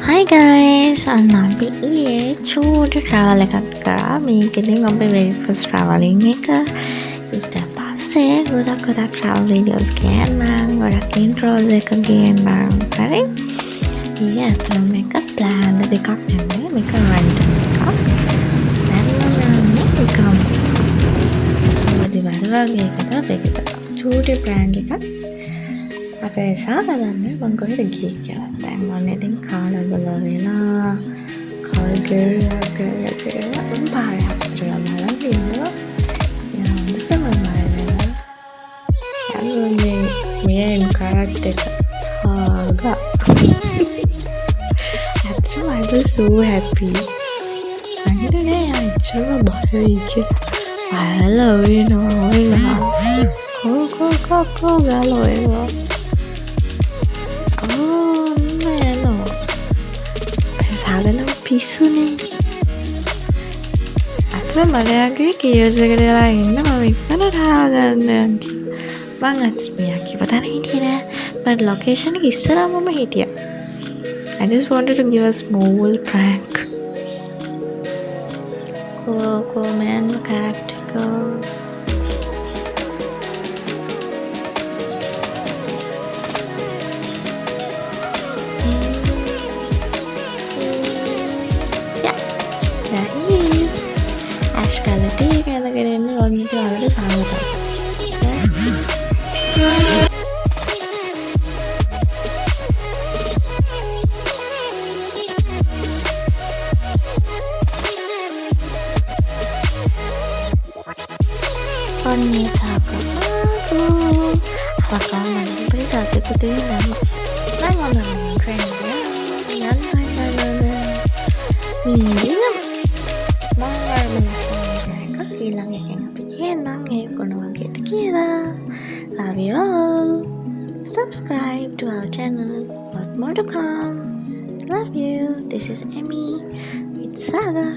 Hi guys, අපි ඊයේ චූටි travel එකක් කරා. මේක ඉතින් අපේ very first traveling එක. ඊට පස්සේ ගොඩක් travel videos ගේන්නම්, ගොඩක් intros එක ගේන්නම්. හරි? ඊයේ අතන මේක plan දෙකක් නෙමෙයි, මේක random එකක්. දැන් මම යන්නේ නිකම් මොකද වගේ එකකට අපේකට චූටි prank එකක්. අපේ සාගා දන්නේ මං කොහෙද ගියේ කියලා. දැන් මම ඉතින් කාලවල වෙලා කල් ගිරලා පාරේ අපිටලා බලන් ඉන්නවා. යා හොඳටම මම යන්නේ මේ කාරක්ටර් සාගා. Actually, I was so happy. මම හිතුවේ අච්චරම බයයි කියලා. I love you know. Go ගාලෝ සාගනම පිස්සුනේ. අතර මලයාගේ කීයර්ස් එකට වෙලා ඉන්න මම ඉක්මනට හාගන්න මං අතර මෙයා කිව්ව තැන හිටියේ නෑ. but location එක ඉස්සරහා මම හිටියා. I just wanted to give a small prank. Cool man character. Ash color tea එක ඇඳගෙන ඉන්න ඕනේ කියලා සාගතා. ඔන්නේ සාගතා. අපකා මම ප්‍රිසාත් එක්ක තියෙනවා. නම් මම ෆ්‍රෙන්ඩ් ඊළඟ එකෙන් අපි කියන්නම් ඒ කොන වගේද කියලා. Love you all. Subscribe to our channel. Lot more to come. Love you. This is Emi with Saga.